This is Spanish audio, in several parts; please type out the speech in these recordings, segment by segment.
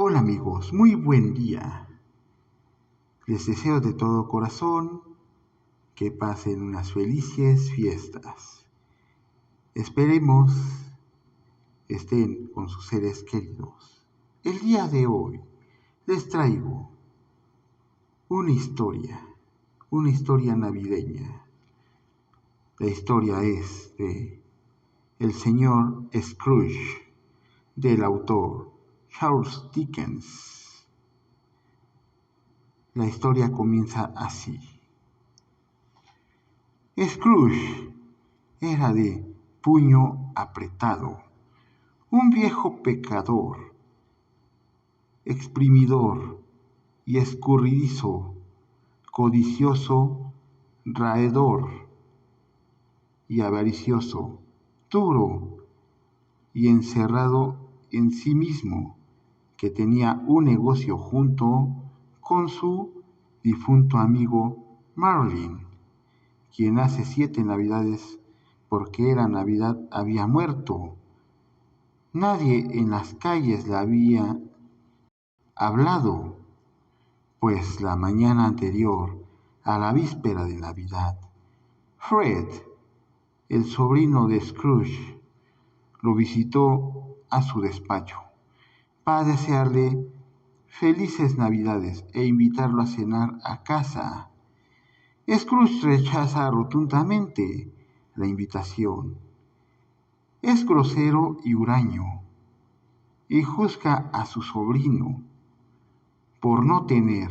Hola amigos, muy buen día. Les deseo de todo corazón que pasen unas felices fiestas. Esperemos estén con sus seres queridos. El día de hoy les traigo una historia navideña. La historia es de El señor Scrooge, del autor Charles Dickens. La historia comienza así. Scrooge era de puño apretado, un viejo pecador, exprimidor y escurridizo, codicioso, raedor y avaricioso, duro y encerrado en sí mismo, que tenía un negocio junto con su difunto amigo Marlin, quien hace 7 navidades, porque era Navidad, había muerto. Nadie en las calles le había hablado, pues la mañana anterior a la víspera de Navidad, Fred, el sobrino de Scrooge, lo visitó a su despacho para desearle felices Navidades e invitarlo a cenar a casa. Scrooge rechaza rotundamente la invitación. Es grosero y huraño, y juzga a su sobrino por no tener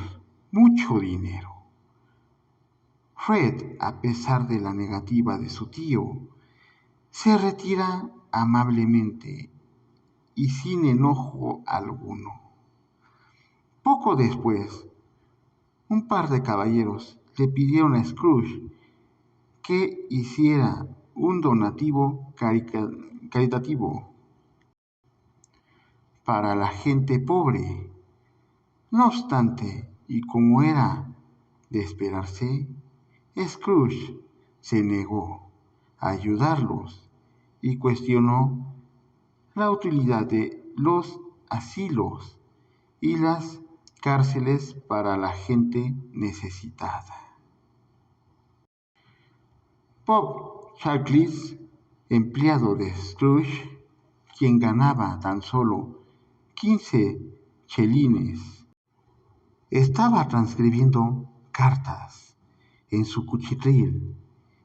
mucho dinero. Fred, a pesar de la negativa de su tío, se retira amablemente y sin enojo alguno. Poco después, un par de caballeros le pidieron a Scrooge que hiciera un donativo caritativo para la gente pobre. No obstante, y como era de esperarse, Scrooge se negó a ayudarlos y cuestionó la utilidad de los asilos y las cárceles para la gente necesitada. Bob Childers, empleado de Scrooge, quien ganaba tan solo 15 chelines, estaba transcribiendo cartas en su cuchitril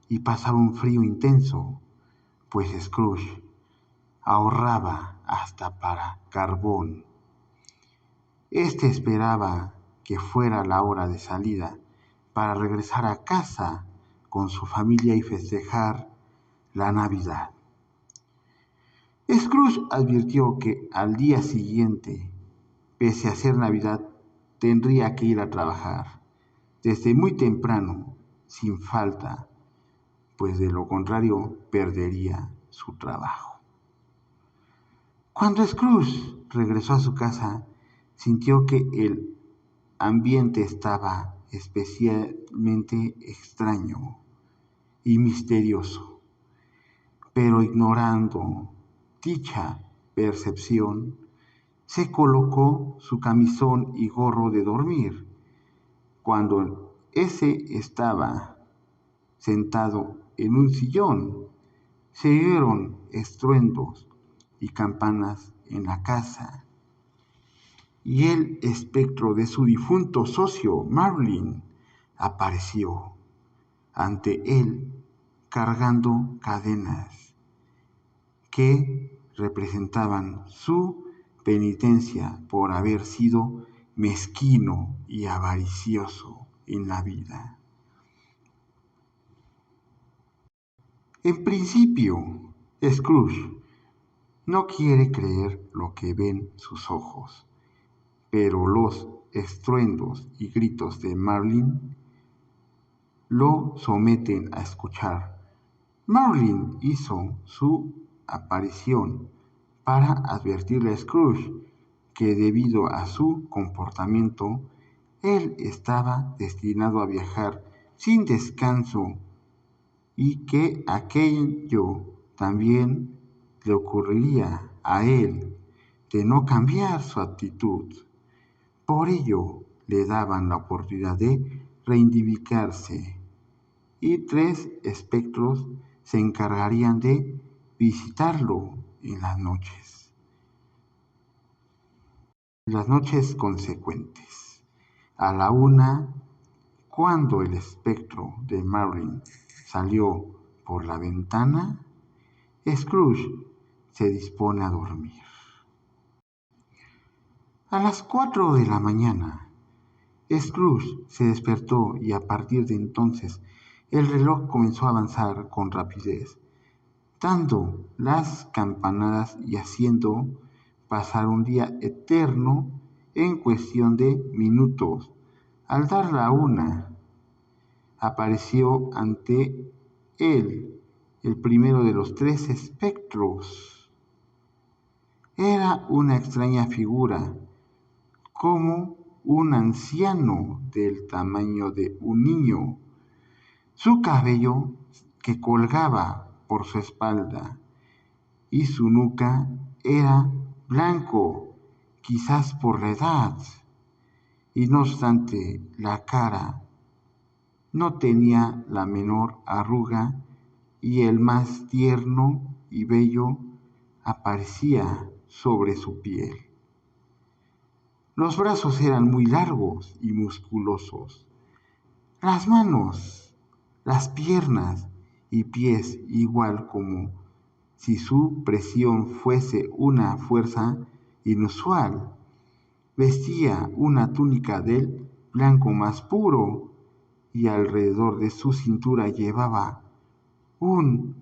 y pasaba un frío intenso, pues Scrooge ahorraba hasta para carbón. Este esperaba que fuera la hora de salida para regresar a casa con su familia y festejar la Navidad. Scrooge advirtió que al día siguiente, pese a ser Navidad, tendría que ir a trabajar desde muy temprano, sin falta, pues de lo contrario perdería su trabajo. Cuando Scrooge regresó a su casa, sintió que el ambiente estaba especialmente extraño y misterioso, pero ignorando dicha percepción, se colocó su camisón y gorro de dormir. Cuando ese estaba sentado en un sillón, se oyeron estruendos y campanas en la casa, y el espectro de su difunto socio Marlin apareció ante él cargando cadenas que representaban su penitencia por haber sido mezquino y avaricioso en la vida. En principio, Scrooge no quiere creer lo que ven sus ojos, pero los estruendos y gritos de Marlin lo someten a escuchar. Marlin hizo su aparición para advertirle a Scrooge que debido a su comportamiento, él estaba destinado a viajar sin descanso y que aquello también le ocurriría a él. de no cambiar su actitud. Por ello, le daban la oportunidad de reivindicarse y 3 espectros se encargarían de visitarlo en las noches consecuentes. A la 1, cuando el espectro de Marilyn salió por la ventana, Scrooge se dispone a dormir. A las 4 de la mañana, Scrooge se despertó y a partir de entonces el reloj comenzó a avanzar con rapidez, dando las campanadas y haciendo pasar un día eterno en cuestión de minutos. Al dar la 1, apareció ante él el primero de los 3 espectros. Era una extraña figura, como un anciano del tamaño de un niño. Su cabello que colgaba por su espalda y su nuca era blanco, quizás por la edad, y no obstante la cara no tenía la menor arruga y el más tierno y bello aparecía sobre su piel. Los brazos eran muy largos y musculosos. Las manos, las piernas y pies igual como si su presión fuese una fuerza inusual. Vestía una túnica del blanco más puro y alrededor de su cintura llevaba un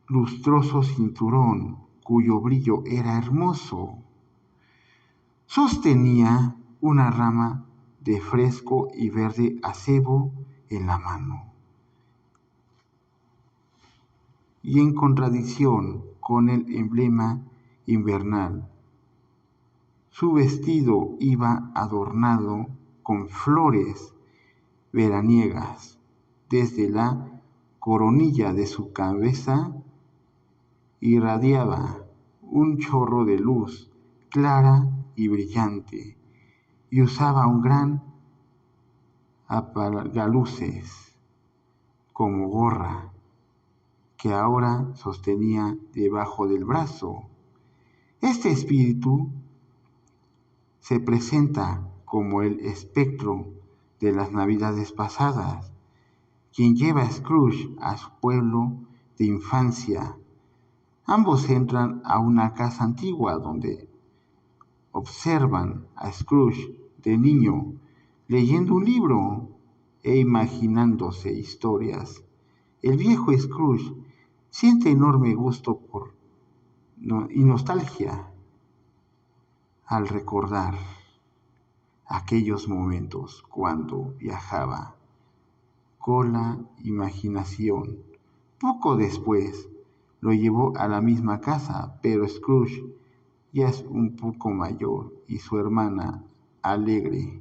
lustroso cinturón cuyo brillo era hermoso. Sostenía una rama de fresco y verde acebo en la mano. Y en contradicción con el emblema invernal, su vestido iba adornado con flores veraniegas. Desde la coronilla de su cabeza irradiaba un chorro de luz clara y brillante, y usaba un gran apagaluces como gorra que ahora sostenía debajo del brazo. Este espíritu se presenta como el espectro de las navidades pasadas, quien lleva a Scrooge a su pueblo de infancia. Ambos entran a una casa antigua donde observan a Scrooge de niño leyendo un libro e imaginándose historias. El viejo Scrooge siente enorme gusto y nostalgia al recordar aquellos momentos cuando viajaba con la imaginación. Poco después lo llevó a la misma casa, pero Scrooge ya es un poco mayor y su hermana, alegre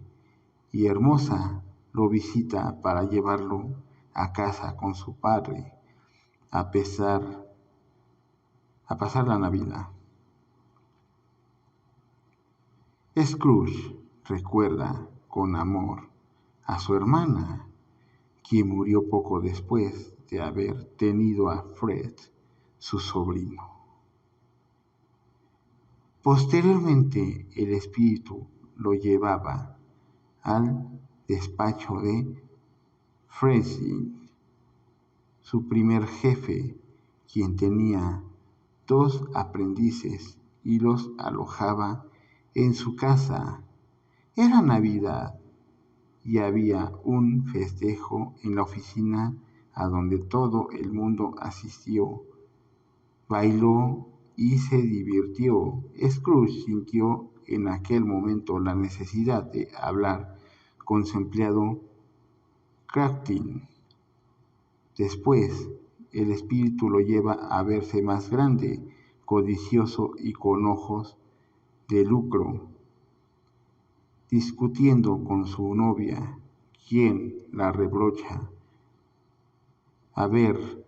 y hermosa, lo visita para llevarlo a casa con su padre a pasar la Navidad. Scrooge recuerda con amor a su hermana, quien murió poco después de haber tenido a Fred, su sobrino. Posteriormente, el espíritu lo llevaba al despacho de Frenchy, su primer jefe, quien tenía 2 aprendices y los alojaba en su casa. Era Navidad y había un festejo en la oficina a donde todo el mundo asistió, bailó y se divirtió. Scrooge sintió en aquel momento la necesidad de hablar con su empleado Crafting. Después, el espíritu lo lleva a verse más grande, codicioso y con ojos de lucro, discutiendo con su novia, quien la reprocha haber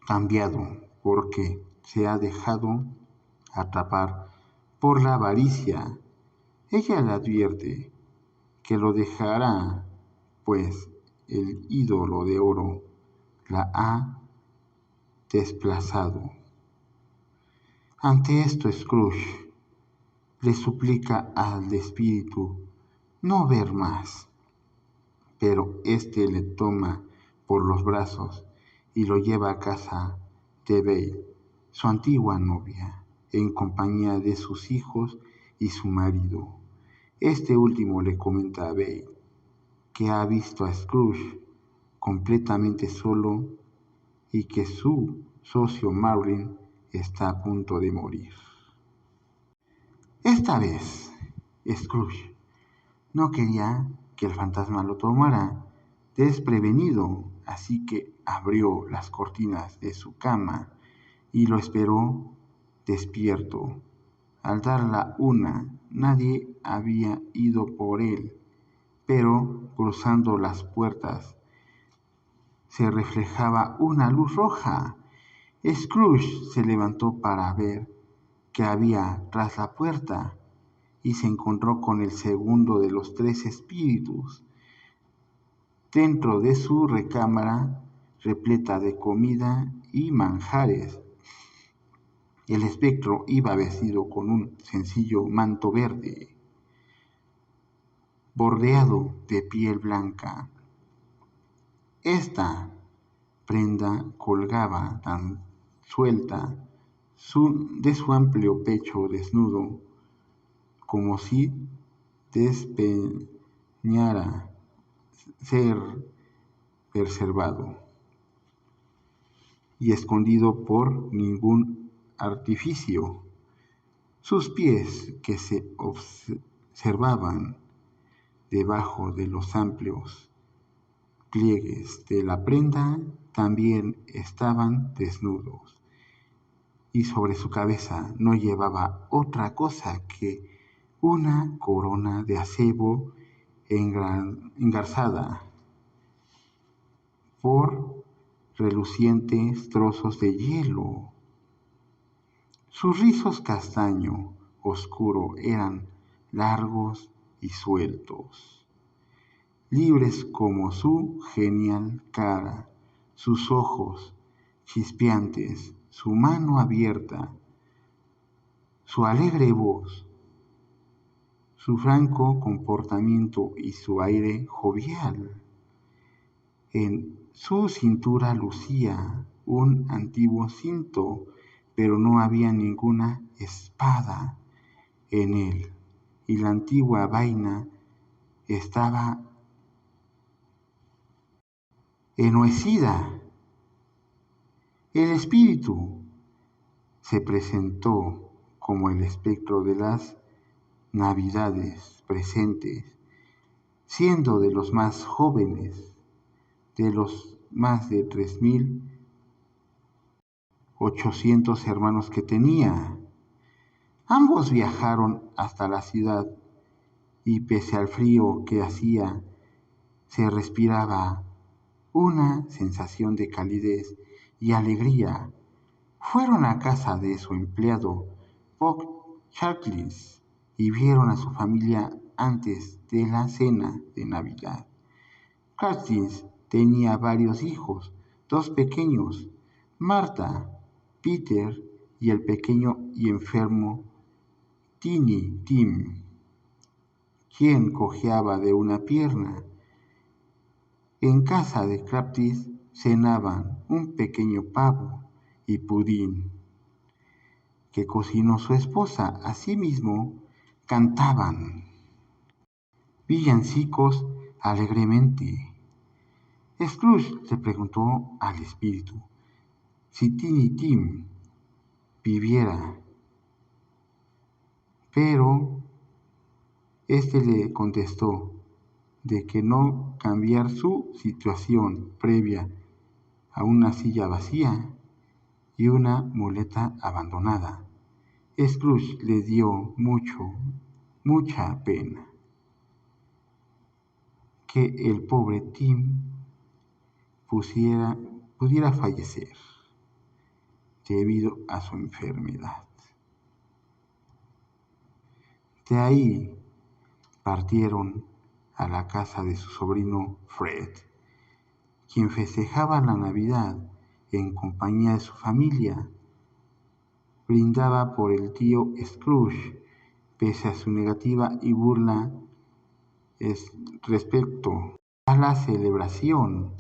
cambiado porque se ha dejado atrapar por la avaricia. Ella le advierte que lo dejará, pues el ídolo de oro la ha desplazado. Ante esto, Scrooge le suplica al espíritu no ver más, pero éste le toma por los brazos y lo lleva a casa de Belle, su antigua novia, en compañía de sus hijos y su marido. Este último le comenta a Belle que ha visto a Scrooge completamente solo y que su socio Marlin está a punto de morir. Esta vez, Scrooge no quería que el fantasma lo tomara desprevenido, así que abrió las cortinas de su cama y lo esperó despierto. Al dar la una, nadie había ido por él, pero cruzando las puertas se reflejaba una luz roja. Scrooge se levantó para ver qué había tras la puerta y se encontró con el segundo de los tres espíritus dentro de su recámara repleta de comida y manjares. El espectro iba vestido con un sencillo manto verde, bordeado de piel blanca. Esta prenda colgaba tan suelta de su amplio pecho desnudo como si despeñara ser preservado y escondido por ningún artificio. Sus pies, que se observaban debajo de los amplios pliegues de la prenda, también estaban desnudos, y sobre su cabeza no llevaba otra cosa que una corona de acebo engarzada por relucientes trozos de hielo. Sus rizos castaño oscuro eran largos y sueltos, libres como su genial cara, sus ojos chispeantes, su mano abierta, su alegre voz, su franco comportamiento y su aire jovial. En su cintura lucía un antiguo cinto, pero no había ninguna espada en él, y la antigua vaina estaba enmohecida. El espíritu se presentó como el espectro de las navidades presentes, siendo de los más jóvenes, de los más de 3.800 hermanos que tenía. Ambos viajaron hasta la ciudad y pese al frío que hacía, se respiraba una sensación de calidez y alegría. Fueron a casa de su empleado, Bob Charles, y vieron a su familia antes de la cena de Navidad. Charles tenía varios hijos, dos pequeños, Marta, Peter y el pequeño y enfermo Tiny Tim, quien cojeaba de una pierna. En casa de Craftis cenaban un pequeño pavo y pudín que cocinó su esposa. Asimismo, cantaban villancicos alegremente. Scrooge le preguntó al espíritu si Tiny Tim viviera, pero este le contestó de que no cambiar su situación previa a una silla vacía y una muleta abandonada. Scrooge le dio mucha pena que el pobre Tim pudiera fallecer debido a su enfermedad. De ahí partieron a la casa de su sobrino Fred, quien festejaba la Navidad en compañía de su familia. Brindaba por el tío Scrooge, pese a su negativa y burla respecto a la celebración.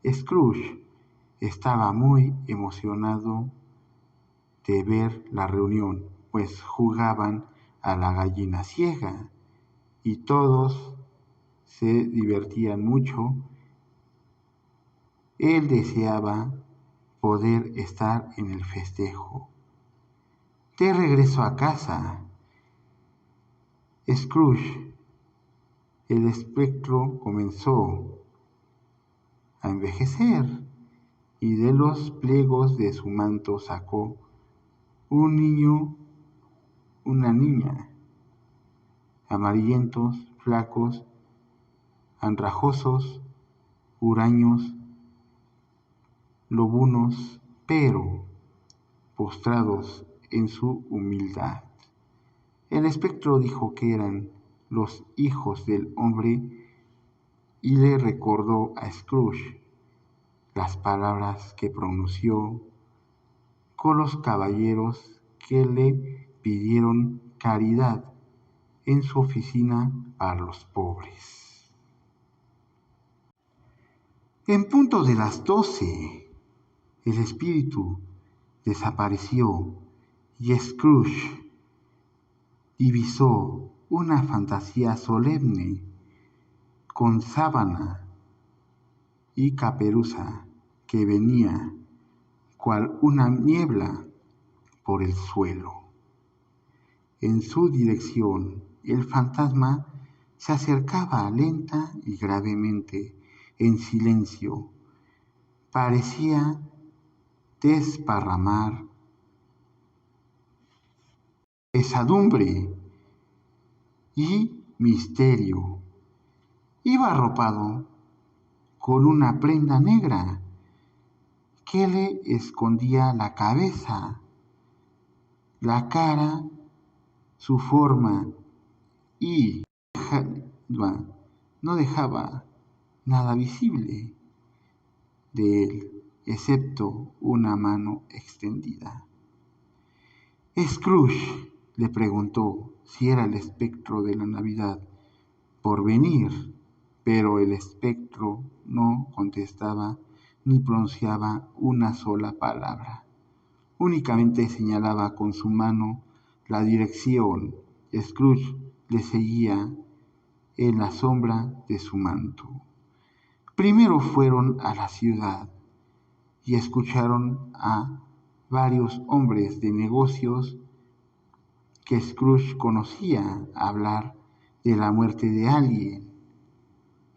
Scrooge estaba muy emocionado de ver la reunión, pues jugaban a la gallina ciega y todos se divertían mucho. Él deseaba poder estar en el festejo. De regreso a casa, Scrooge, el espectro, comenzó a envejecer y de los pliegos de su manto sacó un niño, una niña, amarillentos, flacos, andrajosos, huraños, lobunos, pero postrados en su humildad. El espectro dijo que eran los hijos del hombre y le recordó a Scrooge las palabras que pronunció con los caballeros que le pidieron caridad en su oficina para los pobres. En punto de las 12, el espíritu desapareció y Scrooge divisó una fantasía solemne con sábana y caperuza que venía cual una niebla por el suelo. En su dirección, el fantasma se acercaba lenta y gravemente, en silencio. Parecía desparramar pesadumbre y misterio. Iba arropado con una prenda negra que le escondía la cabeza, la cara, su forma y no dejaba nada visible de él, excepto una mano extendida. Scrooge le preguntó si era el espectro de la Navidad por venir, pero el espectro no contestaba ni pronunciaba una sola palabra. Únicamente señalaba con su mano la dirección. Scrooge le seguía en la sombra de su manto. Primero fueron a la ciudad y escucharon a varios hombres de negocios que Scrooge conocía hablar de la muerte de alguien,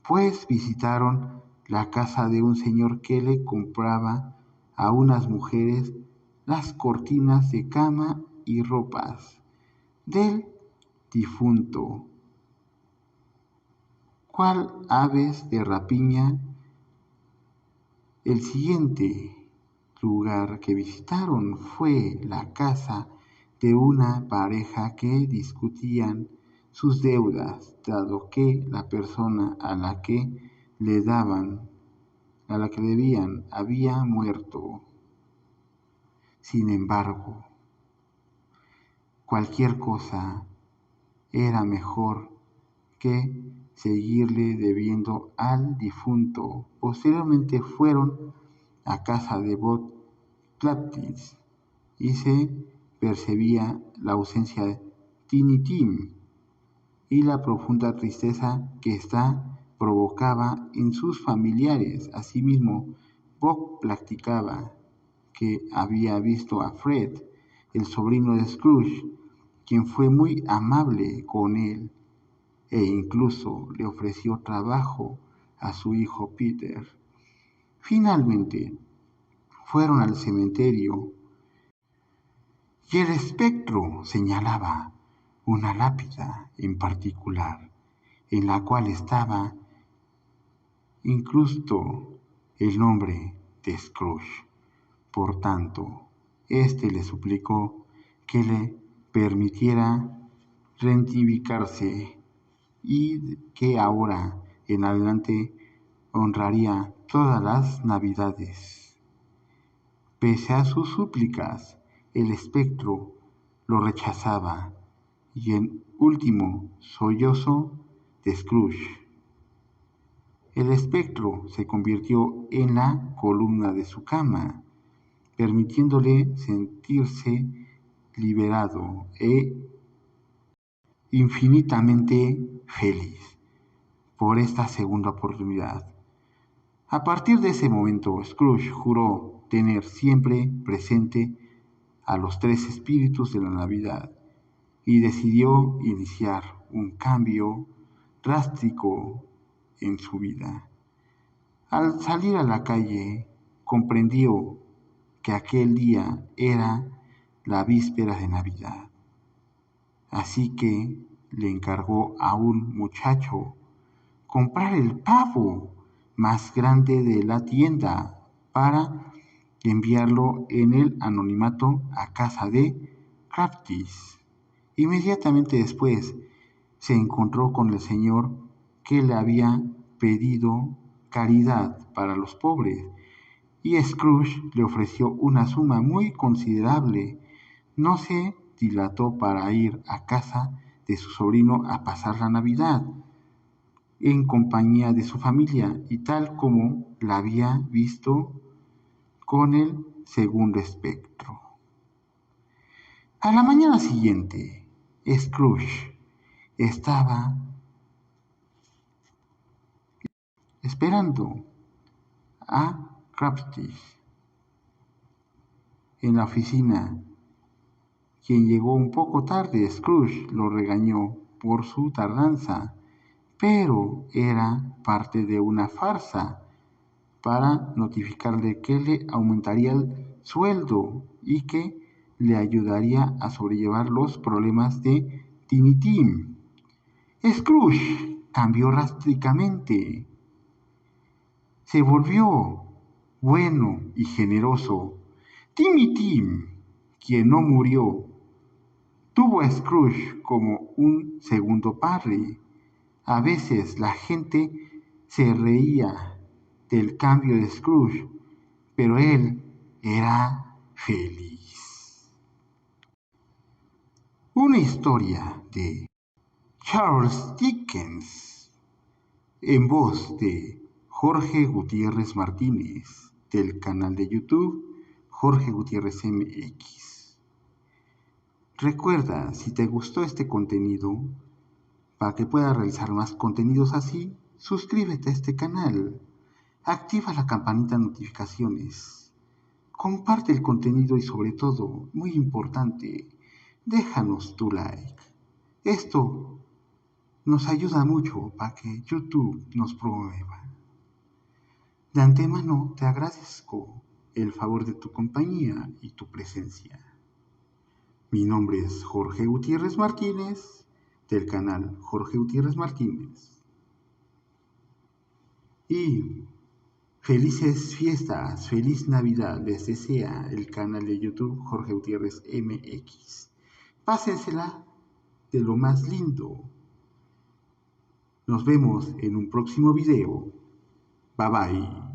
pues visitaron la casa de un señor que le compraba a unas mujeres las cortinas de cama y ropas del difunto. ¿Cuál aves de rapiña? El siguiente lugar que visitaron fue la casa de una pareja que discutían sus deudas, dado que la persona a la que debían, había muerto. Sin embargo, cualquier cosa era mejor que seguirle debiendo al difunto. Posteriormente fueron a casa de Bob Claptis y se percibía la ausencia de Tiny Tim y la profunda tristeza que ésta provocaba en sus familiares. Asimismo, Bob platicaba que había visto a Fred, el sobrino de Scrooge, quien fue muy amable con él e incluso le ofreció trabajo a su hijo Peter. Finalmente, fueron al cementerio y el espectro señalaba una lápida en particular, en la cual estaba incrusto el nombre de Scrooge. Por tanto, le suplicó que le permitiera reivindicarse y que ahora en adelante honraría todas las Navidades. Pese a sus súplicas, el espectro lo rechazaba y en último sollozo de Scrooge. El espectro se convirtió en la columna de su cama, permitiéndole sentirse liberado e infinitamente feliz por esta segunda oportunidad. A partir de ese momento, Scrooge juró tener siempre presente a los tres espíritus de la Navidad y decidió iniciar un cambio drástico en su vida. Al salir a la calle, comprendió que aquel día era la víspera de Navidad. Así que le encargó a un muchacho comprar el pavo más grande de la tienda para enviarlo en el anonimato a casa de Craftis. Inmediatamente después se encontró con el señor que le había pedido caridad para los pobres y Scrooge le ofreció una suma muy considerable. No se dilató para ir a casa de su sobrino a pasar la Navidad en compañía de su familia y tal como la había visto con el segundo espectro. A la mañana siguiente, Scrooge estaba esperando a Crafty en la oficina. Quien llegó un poco tarde, Scrooge lo regañó por su tardanza, pero era parte de una farsa para notificarle que le aumentaría el sueldo y que le ayudaría a sobrellevar los problemas de Tiny Tim. Scrooge cambió drásticamente. Se volvió bueno y generoso. Timmy Tim, quien no murió, tuvo a Scrooge como un segundo padre. A veces la gente se reía del cambio de Scrooge, pero él era feliz. Una historia de Charles Dickens en voz de Jorge Gutiérrez Martínez del canal de YouTube Jorge Gutiérrez MX. Recuerda, si te gustó este contenido, para que puedas realizar más contenidos así, suscríbete a este canal, activa la campanita de notificaciones, comparte el contenido y sobre todo, muy importante, déjanos tu like. Esto nos ayuda mucho para que YouTube nos promueva. De antemano te agradezco el favor de tu compañía y tu presencia. Mi nombre es Jorge Gutiérrez Martínez, del canal Jorge Gutiérrez Martínez. Y felices fiestas, feliz Navidad les desea el canal de YouTube Jorge Gutiérrez MX. Pásensela de lo más lindo. Nos vemos en un próximo video. Bye bye.